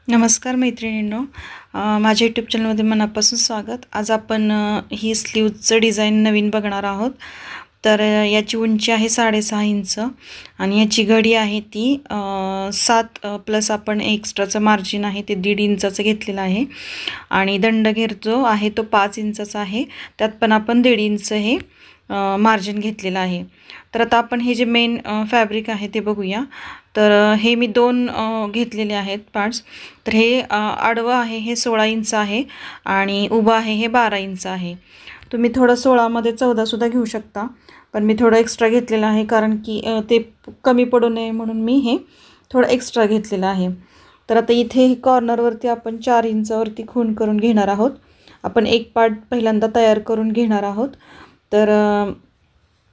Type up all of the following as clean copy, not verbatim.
नमस्कार मैत्रिणींनो, माझ्या यूट्यूब चॅनलमध्ये मनापासून स्वागत। आज आपण ही स्लीव्जचं डिझाईन नवीन बघणार आहोत। तर याची उंची आहे 6.5 इंच आणि याची घडी आहे ती 7 प्लस आपण एक्स्ट्राचं मार्जिन आहे ते 1.5 इंचाचं घेतलेलं आहे आणि दंडघेर जो आहे तो 5 इंचाचा आहे, त्यात पण आपण 1.5 इंच हे मार्जिन घेतलेलं आहे। तर आता आपण हे जे मेन फॅब्रिक आहे ते बघूया। तर हे मी 2 घेतलेले आहेत पार्ट्स। तर हे आडवं आहे हे 16 इंच आहे आणि उभं आहे हे 12 इंच आहे। तुम्ही थोडं 16 मध्ये 14 सुद्धा घेऊ शकता, पण मी थोडं एक्स्ट्रा घेतलेलं आहे कारण की ते कमी पडू नये म्हणून मी हे थोडं एक्स्ट्रा घेतलेलं आहे। तर आता इथे कॉर्नरवरती आपण 4 इंचावरती खूण करून घेणार आहोत। आपण एक पार्ट पहिल्यांदा तयार करून घेणार आहोत। तर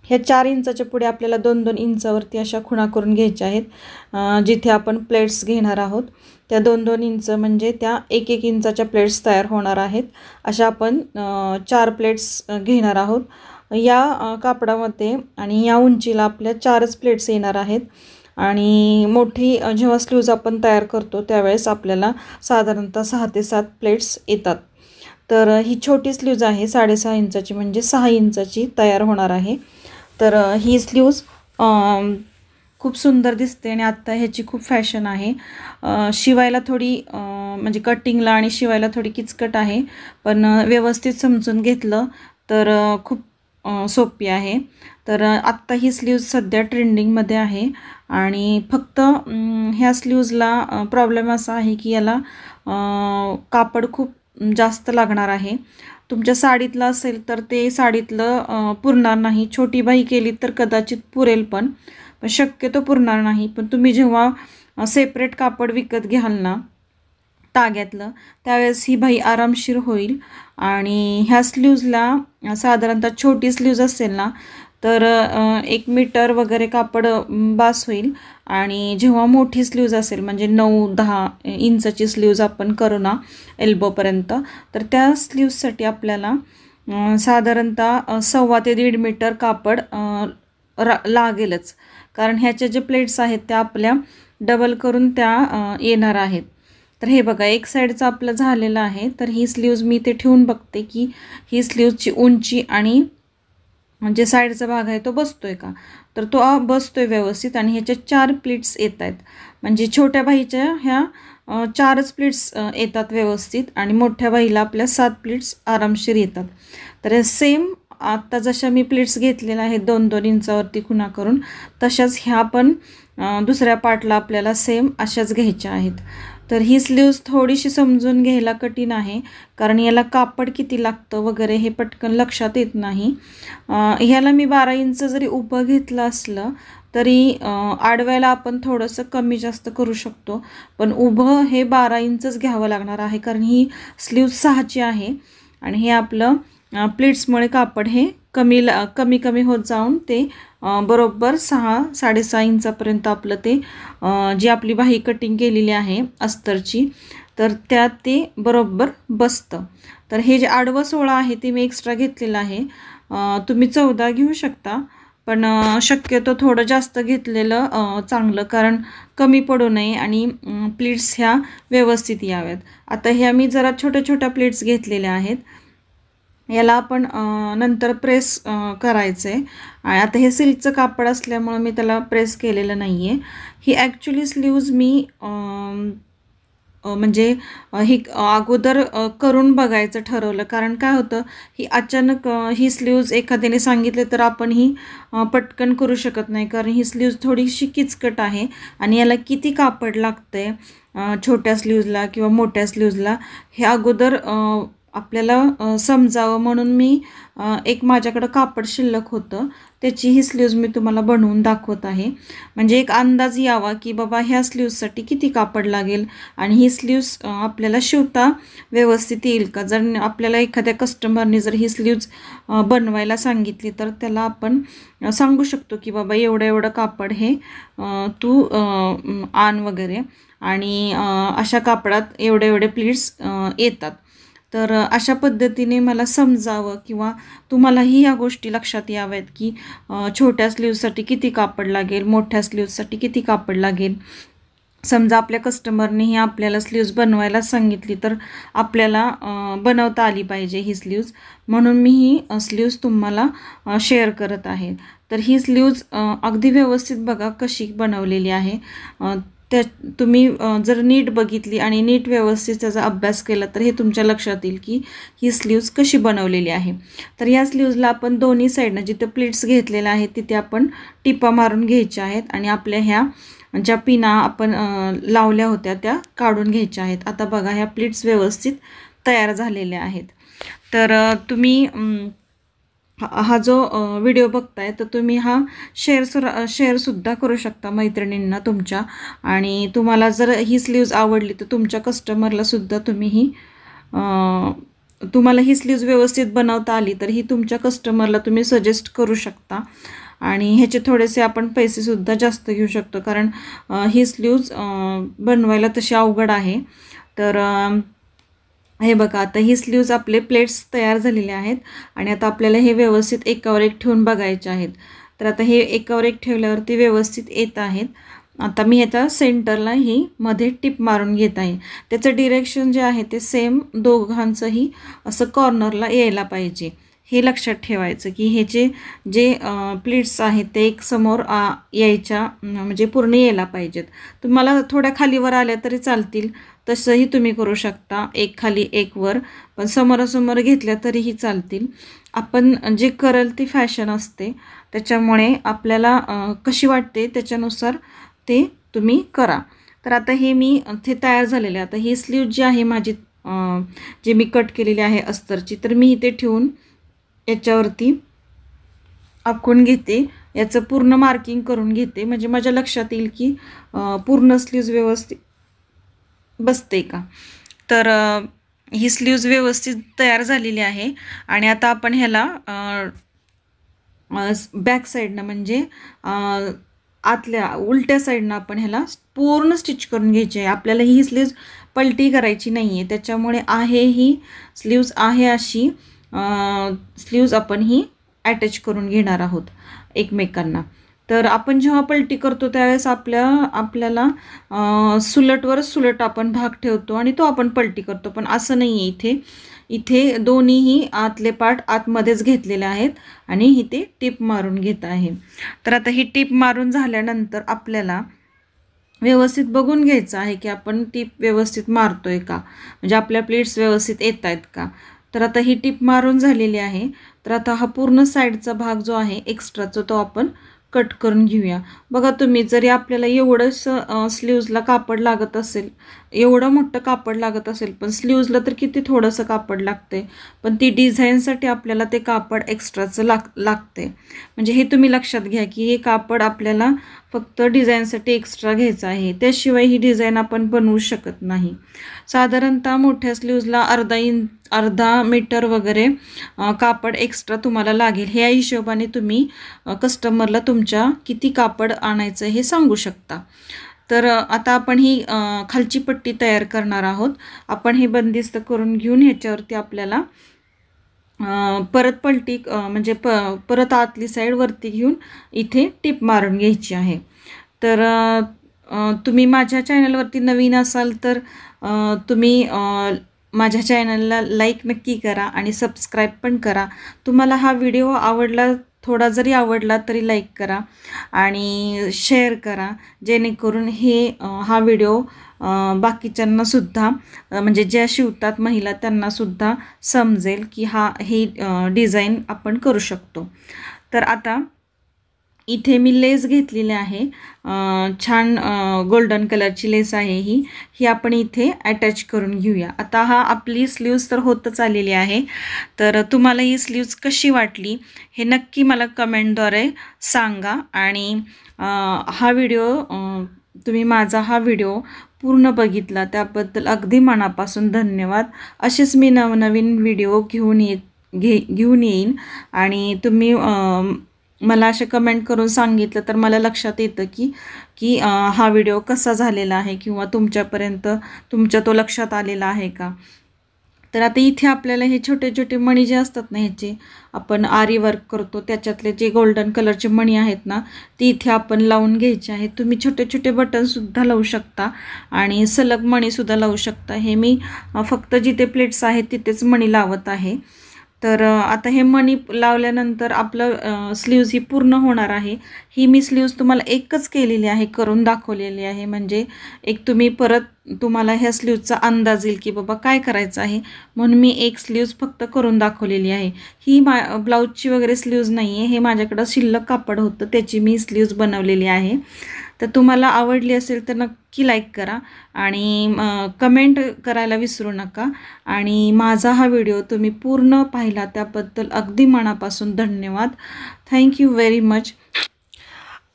ह्या 4 इंचाच्या पुढे आपल्याला 2-2 इंचावरती अशा खुणा करून घ्यायच्या आहेत। जिथे आपण प्लेट्स घेणार आहोत त्या 2-2 इंच म्हणजे त्या 1-1 इंचाच्या प्लेट्स तयार होणार आहेत। अशा आपण 4 प्लेट्स घेणार आहोत या कापडामध्ये आणि या उंचीला आपल्या 4च प्लेट्स येणार आहेत। आणि मोठी जेव्हा स्लीव्ज आपण तयार करतो त्यावेळेस आपल्याला साधारणतः 6 ते 7 प्लेट्स येतात। तर ही छोटी स्लीव्ज आहे 6.5 इंचाची, म्हणजे 6 इंचाची तयार होणार आहे। तर ही स्लीव्ज खूप सुंदर दिसते आणि आत्ता ह्याची खूप फॅशन आहे। शिवायला थोडी म्हणजे कटिंगला आणि शिवायला थोडी किचकट आहे, पण व्यवस्थित समजून घेतलं तर खूप सोपी आहे। तर आत्ता ही स्लीव्ज सध्या ट्रेंडिंगमध्ये आहे आणि फक्त ह्या स्लीव्जला प्रॉब्लेम असा आहे की याला कापड खूप जास्त लागणार आहे। तुमच्या साडीतलं असेल तर ते साडीतलं पुरणार नाही, छोटी बाही केली तर कदाचित पुरेल पण शक्यतो पुरणार नाही। पण तुम्ही जेव्हा सेपरेट कापड विकत घ्याल ना टाग्यातलं, त्यावेळेस ही बाही आरामशीर होईल। आणि ह्या स्लीव्जला साधारणतः छोटी स्लीव्ज असेल ना तर 1 मीटर वगैरे कापड बास होईल आणि जेव्हा मोठी स्लीव्ज असेल म्हणजे 9-10 इंचाची स्लीव्ज आपण करू ना एल्बोपर्यंत, तर त्या स्लीव्जसाठी आपल्याला साधारणतः 1.25 ते 1.5 मीटर कापड लागेलच, कारण ह्याचे जे प्लेट्स आहेत त्या आपल्या डबल करून त्या येणार आहेत। तर हे बघा एक साईडचं आपलं झालेलं आहे। तर ही स्लीव्ज मी ते ठेवून बघते की ही स्लीव्जची उंची आणि जे साईडचा भाग आहे तो बसतोय का, तर तो बसतोय व्यवस्थित आणि ह्याच्या 4 प्लीट्स येत आहेत। म्हणजे छोट्या बाहीच्या ह्या 4च प्लीट्स येतात व्यवस्थित आणि मोठ्या बाहीला आपल्या 7 प्लीट्स आरामशीर येतात। तर सेम आत्ता जशा मी प्लीट्स घेतलेल्या आहेत 2-2 इंचावरती खुणा करून, तशाच ह्या पण दुसऱ्या पार्टला आपल्याला सेम अशाच घ्यायच्या आहेत। तर ही स्लीव्ज थोडीशी समजून घ्यायला कठीण आहे, कारण याला कापड किती लागतं वगैरे हे पटकन लक्षात येत नाही। ह्याला मी 12 इंच जरी उभं घेतलं असलं तरी आडव्याला आपण थोडंसं कमी जास्त करू शकतो, पण उभं हे 12 इंचच घ्यावं लागणार आहे, कारण ही स्लीव्ज 6ची आहे आणि हे आपलं प्लीट्समुळे कापड हे कमी कमी होत जाऊन ते बरोबर 6-6.5 इंचापर्यंत आपलं ते जी आपली बाही कटिंग केलेली आहे अस्तरची, तर त्यात ते बरोबर बसतं। तर हे जे आडवं 16 आहे ते मी एक्स्ट्रा घेतलेलं आहे। तुम्ही 14 घेऊ शकता, पण शक्यतो थोडं जास्त घेतलेलं चांगलं, कारण कमी पडू नये आणि प्लीट्स ह्या व्यवस्थित याव्यात। आता ह्या मी जरा छोट्या छोट्या प्लीट्स घेतलेल्या आहेत, याला आपण नंतर प्रेस करायचं आहे। आणि आता हे सिल्कचं कापड असल्यामुळे मी त्याला प्रेस केलेलं नाही आहे। ही ॲक्च्युली स्लीव्ज मी म्हणजे ही अगोदर करून बघायचं ठरवलं, कारण काय होतं ही अचानक ही स्लीव्ज एखाद्याने सांगितले तर आपण ही पटकन करू शकत नाही, कारण ही स्लीव्ज थोडीशी किचकट आहे आणि याला किती कापड लागतंय छोट्या स्लीव्जला किंवा मोठ्या स्लीव्जला हे अगोदर आपल्याला समजावं म्हणून मी एक माझ्याकडं कापड शिल्लक होतं त्याची ही स्लीव्ज मी तुम्हाला बनवून दाखवत आहे, म्हणजे एक अंदाज यावा की बाबा ह्या स्लीव्जसाठी किती कापड लागेल आणि ही स्लीव्ज आपल्याला शिवता व्यवस्थित येईल का। जर आपल्याला एखाद्या कस्टमरने जर ही स्लीव्ज बनवायला सांगितली तर त्याला आपण सांगू शकतो की बाबा एवढं एवढं कापड हे तू आण वगैरे, आणि अशा कापडात एवढे एवढे प्लीट्स येतात। तर अशा पद्धतीने मला समजावं किंवा तुम्हालाही या गोष्टी लक्षात याव्यात की छोट्या स्लीव्जसाठी किती कापड लागेल, मोठ्या स्लीव्जसाठी किती कापड लागेल। समजा आपल्या कस्टमरनेही आपल्याला स्लीव्ज बनवायला सांगितली तर आपल्याला बनवता आली पाहिजे ही स्लीव्ज, म्हणून मी ही स्लीव्ज तुम्हाला शेअर करत आहे. तर ही स्लीव्ज अगदी व्यवस्थित बघा कशी बनवलेली आहे. त्या तुम्ही जर नीट बघितली आणि नीट व्यवस्थित त्याचा अभ्यास केला तर हे तुमच्या लक्षात येईल की ही स्लीव्ज कशी बनवलेली आहे. तर या स्लीव्जला आपण दोन्ही साईडनं जिथे प्लीट्स घेतलेल्या आहेत तिथे आपण टिपा मारून घ्यायच्या आहेत आणि आपल्या ह्या ज्या पिना आपण लावल्या होत्या त्या काढून घ्यायच्या आहेत. आता बघा ह्या प्लीट्स व्यवस्थित तयार झालेल्या आहेत. तर तुम्ही हा जो व्हिडिओ बघताय तर तुम्ही हा शेअरसुद्धा करू शकता मैत्रिणींना तुमच्या, आणि तुम्हाला जर ही स्लीव्ज आवडली तर तुमच्या कस्टमरलासुद्धा तुम्हाला ही स्लीव्ज व्यवस्थित बनवता आली तर ही तुमच्या कस्टमरला तुम्ही सजेस्ट करू शकता. आणि ह्याचे थोडेसे आपण पैसेसुद्धा जास्त घेऊ शकतो, कारण ही स्लीव्ज बनवायला तशी अवघड आहे. तर हे बघा आता ही स्लीव्ज आपले प्लेट्स तयार झालेले आहेत आणि आता आपल्याला हे व्यवस्थित एकावर एक ठेवून बघायचे आहेत. तर आता हे एकावर एक ठेवल्यावरती व्यवस्थित येत आहेत. आता मी ह्याच्या सेंटरला ही मध्ये टिप मारून घेत आहे. त्याचं डिरेक्शन जे आहे ते सेम दोघांचंही असं कॉर्नरला यायला पाहिजे, हे लक्षात ठेवायचं की हे जे प्लीट्स आहेत ते एक समोर यायच्या म्हणजे पूर्ण यायला पाहिजेत. तुम्हाला थोड्या खालीवर आल्या तरी चालतील, तसंही तुम्ही करू शकता, एक खाली एक वर, पण समोरासमोर घेतल्या तरीही चालतील. आपण जे करल ती फॅशन असते, त्याच्यामुळे आपल्याला कशी वाटते त्याच्यानुसार ते तुम्ही करा. तर आता हे मी ते तयार झालेले. आता ही स्लीव जी आहे माझी जे मी कट केलेली आहे अस्तरची, तर मी इथे ठेवून याच्यावरती आखून घेते, याचं पूर्ण मार्किंग करून घेते, म्हणजे माझ्या लक्षात येईल की पूर्ण स्लीव्ज व्यवस्थित बसते का. तर ही स्लीव्ज व्यवस्थित तयार झालेली आहे आणि आता आपण ह्याला बॅक साईडनं म्हणजे आतल्या उलट्या साईडनं आपण ह्याला पूर्ण स्टिच करून घ्यायची आहे. आपल्याला ही स्लीव्ज पलटी करायची नाही आहे, त्याच्यामुळे ही स्लीव्ज आहे अशी स्लीव्ज आपण ही अटॅच करून घेणार आहोत एकमेकांना. तर आपण जेव्हा पलटी करतो त्यावेळेस आपल्याला सुलटवर सुलट आपण भाग ठेवतो आणि तो आपण पलटी करतो, पण असं नाही आहे. इथे दोन्हीही आतले पार्ट आतमध्येच घेतलेले आहेत आणि इथे टिप मारून घेत आहे. तर आता ही टिप मारून झाल्यानंतर आपल्याला व्यवस्थित बघून घ्यायचं आहे की आपण टिप व्यवस्थित मारतोय का, म्हणजे आपल्या प्लेट्स व्यवस्थित येत आहेत का. तर आता ही टिप मारून झालेली आहे. तर आता हा पूर्ण साईडचा भाग जो आहे एक्स्ट्राचा तो आपण कट करून घेऊया. बघा तुम्ही, जरी आपल्याला एवढंसं स्लीव्जला कापड लागत असेल, एवढं मोठं कापड लागत असेल, पण स्लीव्जला तर किती थोडंसं कापड लागते, पण ती डिझाईनसाठी आपल्याला ते कापड एक्स्ट्राचं लागते. म्हणजे हे तुम्ही लक्षात घ्या की हे कापड आपल्याला फक्त डिझाईनसाठी एक्स्ट्रा घ्यायचं आहे, त्याशिवाय ही डिझाईन आपण बनवू शकत नाही. साधारणतः मोठ्या स्लीव्जला अर्धा मीटर वगैरे कापड एक्स्ट्रा तुम्हाला लागेल. ह्या हिशोबाने तुम्ही कस्टमरला तुमच्या किती कापड आणायचं हे सांगू शकता. तर आता आपण ही खालची पट्टी तयार करणार आहोत. आपण हे बंदिस्त करून घेऊन ह्याच्यावरती आपल्याला परत पलटी म्हणजे परत आतली साईड वरती घेऊन इथे टिप मारून घ्यायची आहे. तर तुम्ही माझ्या चॅनलवरती नवीन असाल तर तुम्ही माझ्या चॅनलला लाईक नक्की करा आणि सबस्क्राईब पण करा. तुम्हाला हा व्हिडिओ आवडला, थोडा जरी आवडला तरी लाईक करा आणि शेअर करा, जेणेकरून हा व्हिडिओ बाकीच्यांनासुद्धा म्हणजे ज्या शिवतात महिला त्यांनासुद्धा समजेल की ही डिझाईन आपण करू शकतो. तर आता इथे मी लेस घेतलेली आहे, छान गोल्डन कलरची लेस आहे ही आपण इथे अटॅच करून घेऊया. आता आपली स्लीव्ज तर होतच आलेली आहे. तर तुम्हाला ही स्लीव्ज कशी वाटली हे नक्की मला कमेंटद्वारे सांगा. आणि तुम्ही माझा हा व्हिडिओ पूर्ण बघितला त्याबद्दल अगदी मनापासून धन्यवाद. असेच मी नवनवीन व्हिडिओ घेऊन येईन आणि तुम्ही मला असे कमेंट करून सांगितलं तर मला लक्षात येतं की हा व्हिडिओ कसा झालेला आहे किंवा तुमच्या तो लक्षात आलेला आहे का. तर आता इथे आपल्याला हे छोटे छोटे मणी जे असतात ना, ह्याचे आपण आरी वर्क करतो त्याच्यातले जे गोल्डन कलरचे मणी आहेत ना, ती इथे आपण लावून घ्यायचे आहेत. तुम्ही छोटे छोटे बटनसुद्धा लावू शकता आणि सलग मणीसुद्धा लावू शकता. हे मी फक्त जिथे प्लेट्स आहेत तिथेच मणी लावत आहे. तर आता हे मणी लावल्यानंतर आपलं स्लीव्ज ही पूर्ण होणार आहे. ही मी स्लीव्ज तुम्हाला एकच केलेली आहे, करून दाखवलेली आहे. म्हणजे एक तुम्हाला ह्या स्लीव्जचा अंदाज येईल की बाबा काय करायचं आहे, म्हणून मी एक स्लीव्ज फक्त करून दाखवलेली आहे. ही ब्लाऊजची वगैरे स्लीव्ज नाही आहे, हे माझ्याकडं शिल्लक कापड होतं त्याची मी स्लीव्ज बनवलेली आहे. तर तुम्हाला आवडली असेल तर नक्की लाईक करा आणि कमेंट करायला विसरू नका. आणि माझा हा व्हिडिओ तुम्ही पूर्ण पाहिला त्याबद्दल अगदी मनापासून धन्यवाद. Thank you very much.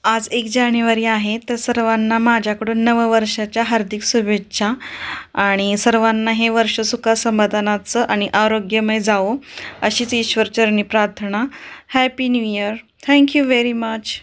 आज 1 जानेवारी आहे, तर सर्वांना माझ्याकडून नववर्षाच्या हार्दिक शुभेच्छा आणि सर्वांना हे वर्ष सुखासमाधानाचं आणि आरोग्यमय जावो अशीच ईश्वरचरणी प्रार्थना. Happy new year. Thank you very much.